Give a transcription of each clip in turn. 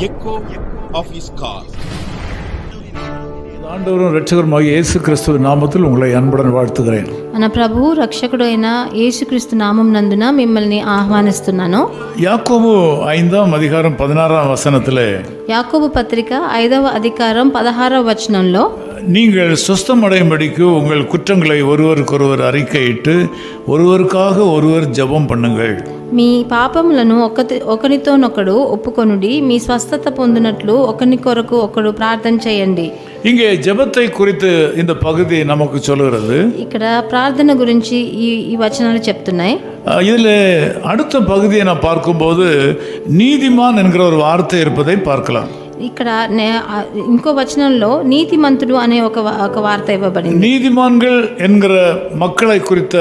echo of his call. ஆண்டவரும் இரட்சகருமாகிய இயேசு கிறிஸ்துவின் நாமத்தில் உங்களை அன்புடன் வாழ்த்துகிறேன். మన ప్రభువు రక్షకుడు అయిన యేసుక్రీస్తు నామం నందున మిమ్మల్ని ఆహ్వానిస్తున్నాను. యాకోబు 5వ అధికారం 16వ వచనத்திலே యాకోబు పత్రిక 5వ అధికారం 16వ వచనంలో நீங்கள் சுஸ்தமடையும்படிக்கு உங்கள் குற்றங்களை ஒருவருக்கொருவர் அறிக்கையிட்டு ஒருவருக்காக ஒருவர் ஜெபம் பண்ணுங்கள். మీ పాపములను ఒకరితోనొకడు ఒప్పుకొనుడి, మీ స్వస్థత పొందినట్లు ఒకరి కొరకు ఒకడు ప్రార్థన చేయండి. இங்கே ஜெபத்தை குறித்து இந்த பகுதி நமக்கு சொல்கிறது. ఇక్కడ ప్రార్థన గురించి ఈ వచనాలు చెప్తున్నాయి. இதில் அடுத்த பகுதியை நான் பார்க்கும்போது நீதிமான் என்கிற ஒரு வார்த்தை இருப்பதை பார்க்கலாம். ఇక్కడ ఇంకో వచనంలో నీతిమంతుడు అనే ఒక వార్త ఇవ్వబడింది. நீதிமான்கள் என்கிற மக்களை குறித்த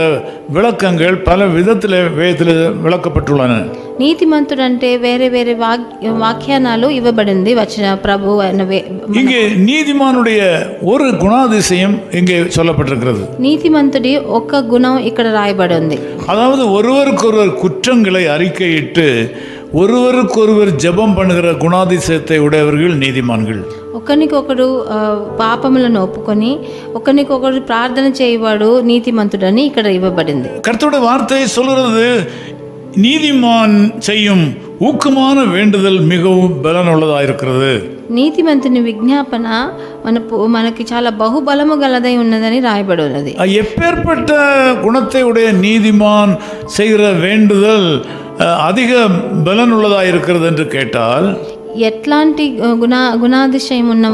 விளக்கங்கள் பல விதத்தில் வேதத்தில் விளக்கப்பட்டுள்ளன. నీతిమంతుడు అంటే వేరే వేరే వాక్యానాలు ఇవ్వబడింది వచన ప్రభు. இங்கே நீதிமானுடைய ஒரு குணாதிசயம் இங்கே சொல்லப்பட்டிருக்கிறது. నీతిమంతుడి ఒక గుణం ఇక్కడ రాయబడి ఉంది. அதாவது ஒருவருக்கொருவர் குற்றங்களை அறிக்கையிட்டு ஒருவருக்கொருவர் ஜெபம் பண்ணுகிற குணாதிசயத்தை உடையவர்கள் நீதிமான்கள். ఒకరికొకడు పాపములను ఒప్పుకొని ఒకరికొకరు ప్రార్థన చేయవాడు నీతిమంతుడని ఇక్కడ ఇవ్వబడింది. கர்த்தருடைய வார்த்தை சொல்கிறது, நீதிமான் செய்யும் ஊக்கமான வேண்டுதல் மிகவும் பலனுள்ளதாக இருக்கிறது. నీతిమంతుని విజ్ఞాపన మనకి చాలా బహుబలము గలదై ఉన్నదని రాయబడి ఉన్నది. எப்பேற்பட்ட குணத்தை உடைய நீதிமான் செய்கிற வேண்டுதல் அதிக பலனுள்ளதாக இருக்கிறது என்று கேட்டால், ఎట్లాంటి గుణాతిశయం ఉన్న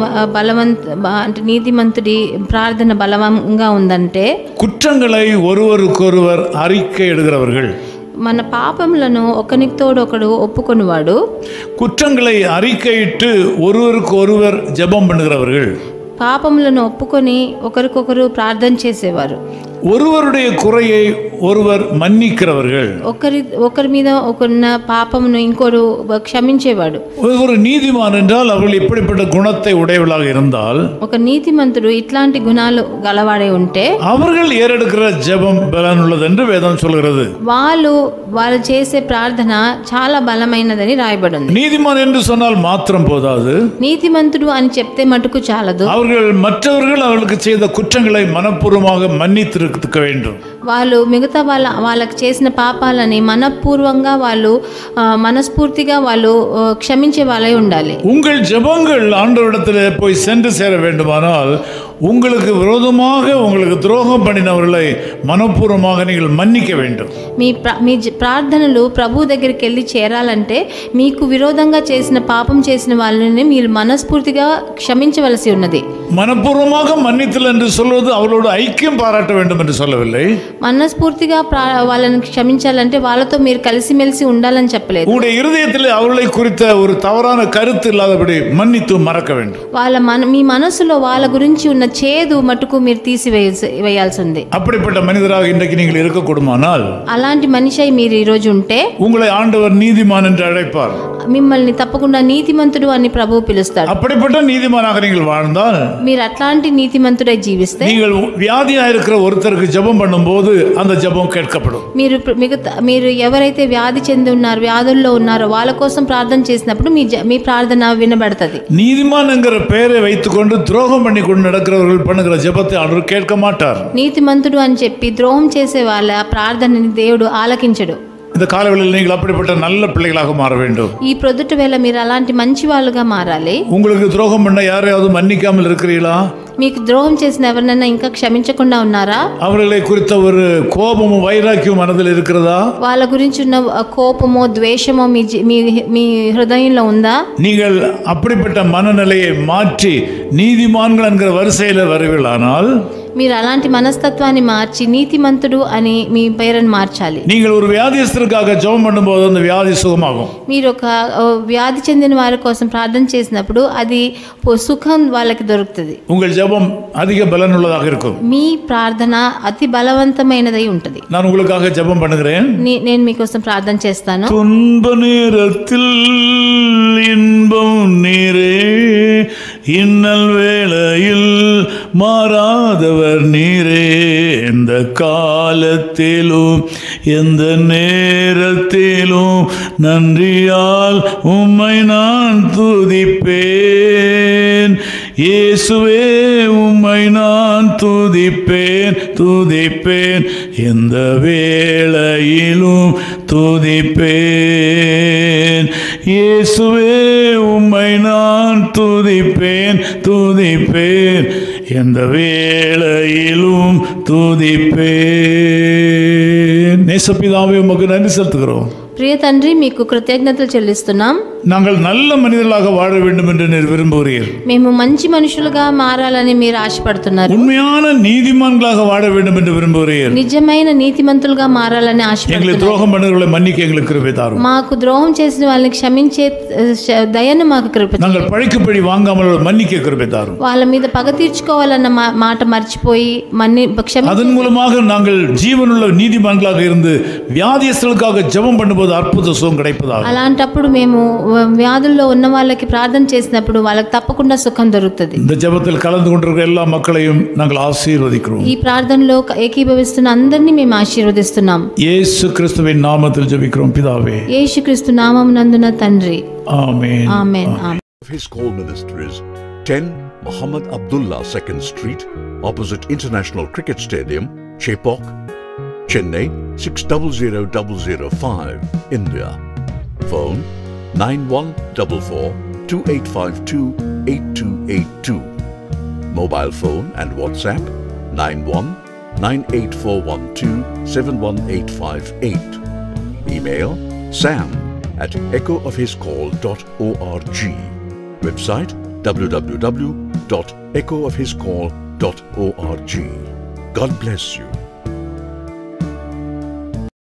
అంటే నీతిమంతుడి ప్రార్థన బలంగా ఉందంటే குற்றங்களை ஒருவருக்கொருவர் அறிக்கை இடுகிறவர்கள், మన పాపములను ఒకరితోడొకడు ఒప్పుకొనివాడు, குற்றங்களை அறிக்கையிட்டு ஒருவருக்கு ஒருவர் ஜெபம் பண்ணுகிறவர்கள், పాపములను ఒప్పుకొని ఒకరికొకరు ప్రార్థన చేసేవారు, ஒருவருடைய குறையை ஒருவர் மன்னிக்கிறவர்கள், ఒకరి మీద ఒకరున్న పాపమును ఇంకొరు క్షమించేవాడు. ஒரு நீதிமான் என்றால் அவர்கள் இப்படிப்பட்ட குணத்தை உடையவர்களாக இருந்தால், ఒక నీతిమంతుడు ఇట్లాంటి గుణాలు గలవాడే ఉంటే அவர்கள் ஏறெடுக்கிற ஜெபம் பலனுள்ளது என்று வேதம் சொல்கிறது. వాళ్ళు చేసే ప్రార్థన చాలా బలమైనదని రాయబడి ఉంది. நீதிமான் என்று சொன்னால் மாத்திரம் போதாது, నీతిమంతుడు అని చెప్తే మటుకు చాలదు. மற்றவர்கள் அவர்களுக்கு செய்த குற்றங்களை மனப்பூர்வமாக மன்னித்திருக்க வேண்டும். వాళ్ళు మిగతా వాళ్ళకి చేసిన పాపాలని మనపూర్వంగా వాళ్ళు మనస్ఫూర్తిగా వాళ్ళు క్షమించే వాళ్ళై ఉండాలి. உங்கள் ஜெபங்கள் ஆண்டவரிடத்தில் போய் சென்று சேர வேண்டுமானால் உங்களுக்கு விரோதமாக உங்களுக்கு துரோகம் பண்ணினவர்களை மனப்பூர்வமாக நீங்கள் மன்னிக்க வேண்டும். మీ ప్రార్థనలు ప్రభు దగ్గరికి వెళ్ళి చేరాలంటే మీకు విరోధంగా చేసిన పాపం చేసిన వాళ్ళని మీరు మనస్ఫూర్తిగా క్షమించవలసి ఉన్నది. மனப்பூர்வமாக மன்னித்தல் என்று சொல்வது அவளோடு ஐக்கியம் பாராட்ட வேண்டும் என்று சொல்லவில்லை. మనస్ఫూర్తిగా వాళ్ళని క్షమించాలంటే వాళ్ళతో మీరు కలిసిమెలిసి ఉండాలని చెప్పలేదు. உங்களுடைய இருதயத்தில் அவர்களை குறித்த ஒரு தவறான கருத்து இல்லாதபடி மன்னித்து மறக்க வேண்டும். మీ మనసులో వాళ్ళ గురించి ఉన్న చేదు మటుకు మీరు తీసివేయాల్సింది. அப்படிப்பட்ட மனிதராக இன்றைக்கு நீங்கள் இருக்கக்கூடுமானால், అలాంటి మనిషి మీరు ఈ రోజు ఉంటే உங்களை ஆண்டவர் நீதிமான் என்று அழைப்பார். మిమ్మల్ని తప్పకుండా నీతిమంతుడు అని ప్రభువు పిలుస్తాడు. அப்படிப்பட்ட நீதிமானாக நீங்கள் வாழ்ந்தால், మీరు అట్లాంటి నీతిమంతుడై జీవిస్తే, நீங்கள் வியாதியா இருக்கிற ஒருத்தருக்கு ஜெபம் பண்ணும்போது அந்த ஜெபம் கேட்கப்படும். మీరు ఎవరైతే వ్యాధి చెంది ఉన్నారో వ్యాధుల్లో ఉన్నారో వాళ్ళ కోసం ప్రార్థన చేసినప్పుడు మీ ప్రార్థన వినబడుతుంది. நீதிமான் என்கிற பெயரை வைத்துக்கொண்டு துரோகம் பண்ணி கொண்டு நடக்கிறவர்கள் பண்ணுகிற ஜெபத்தை ஆண்டவர் கேட்க மாட்டார். నీతిమంతుడు అని చెప్పి ద్రోహం చేసే వాళ్ళ ప్రార్థనని దేవుడు ఆలకించడు. இந்த காலவெளியில் நீங்கள் அப்படிப்பட்ட நல்ல பிள்ளைகளாக மாற வேண்டும். ఈ ప్రొద్దుట వేళ మీరు అలాంటి మంచి వాళ్ళుగా మారాలి. உங்களுக்கு துரோகம் பண்ண யாரையாவது மன்னிக்காமல் இருக்கிறீங்களா? మీకు ద్రోహం చేసిన ఎవరినైనా ఇంకా క్షమించకుండా ఉన్నారా? அவர்களை குறித்த ஒரு கோபமும் வைராக்கியம் மனதில் இருக்கிறதா? వాళ్ళ గురించి ఉన్న కోపమో ద్వేషమో మీ హృదయంలో ఉందా? நீங்கள் அப்படிப்பட்ட மனநிலையை மாற்றி நீதிமான்கள் என்கிற வரிசையில் வருவீர்களானால், మీరు అలాంటి మనస్తత్వాన్ని మార్చి నీతిమంతుడు అని మీ పేరును మార్చాలి. நீங்கள் ஒரு வியாதியஸ்தருக்காக ஜெபம் பண்ணும்போது அந்த வியாதி சுகமாகும். మీరు ఒక వ్యాధి చెందిన వారి కోసం ప్రార్థన చేసినప్పుడు అది సుఖం వాళ్ళకి దొరుకుతుంది. உங்கள் ஜெபம் அதிக பலனுள்ளதாக இருக்கும். మీ ప్రార్థన అతి బలవంతమైనదై ఉంటుంది. நான் உங்களுக்காக ஜெபம் பண்ணுகிறேன். నేను మీకోసం ప్రార్థన చేస్తాను. துன்ப நேரத்தில் இன்பம் நீரே, இன்னல் வேளையில் மாறாதவர் நீரே, எந்த காலத்திலும் எந்த நேரத்திலும் நன்றியால் உம்மை நான் துதிப்பேன். இயேசுவே உம்மை நான் துதிப்பேன் துதிப்பேன், எந்த வேளையிலும் துதிப்பேன். இயேசுவே உம்மை நான் துதிப்பேன் துதிப்பேன், எந்த வேளையிலும் துதிப்பேன். நேசப்பிதாவே உமக்கு நன்றி செலுத்துகிறோம். ప్రియ తండ్రి, మీకు కృతజ్ఞతలు చెల్లిస్తున్నాం. நாங்கள் நல்ல மனிதர்களாக வாழ வேண்டும் என்று நீர் விரும்புகிறீர். మేము మంచి మనుషులుగా మారాలని మీరు ఆశపడుతున్నారు. உண்மையான நீதிமான்களாக வாழ வேண்டும் என்று விரும்புகிறீர். నిజమైన నీతిమంతులుగా మారాలని எங்களை ఆశపడుతున్నారు. துரோகம் பண்ணுகிறவர்களை மன்னிக்க எங்களுக்கு கிருபை தாரும். మాకు ద్రోహం చేసిన వాళ్ళని క్షమించే దయను మాకు కృప. நாங்கள் பழிக்கு பழி வாங்காமல் மன்னிக்க கிருபை தாரும். వాళ్ళ మీద పగ తీర్చుకోవాలన్న మాట మర్చిపోయి அதன் மூலமாக நாங்கள் ஜீவனுள்ள நீதிமான்களாக இருந்து வியாதியஸ்தர்களுக்காக ஜெபம் பண்ணும்போது அற்புத சுகம் கிடைப்பதாக. అలాంటప్పుడు మేము వ్యాధుల్లో ఉన్న వాళ్ళకి ప్రార్థన చేసినప్పుడు వాళ్ళకి తప్పకుండా సుఖం దొరుకుతుంది. இந்த ஜெபத்தில் கலந்து கொண்டிருக்கிற எல்லா மக்களையும் நாங்கள் ஆசீர்வதிக்கிறோம். ఈ ప్రార్థనలో ఏకీభవిస్తున్న అందరినీ మేము ఆశీర్వదిస్తున్నాం. இயேசு கிறிஸ்துவின் நாமத்தில் ஜெபிக்கிறோம் பிதாவே. యేసుక్రీస్తు నామమునందున తండ్రి. ஆமென். ఆమేన్. His call ministries 10 Muhammad Abdullah 2nd Street, opposite International Cricket Stadium, Chepauk, Chennai 600005, India. Phone 914428528282. Mobile phone and WhatsApp 919841271858. Email sam@echoofhiscall.org. Website www.echoofhiscall.org. God bless you.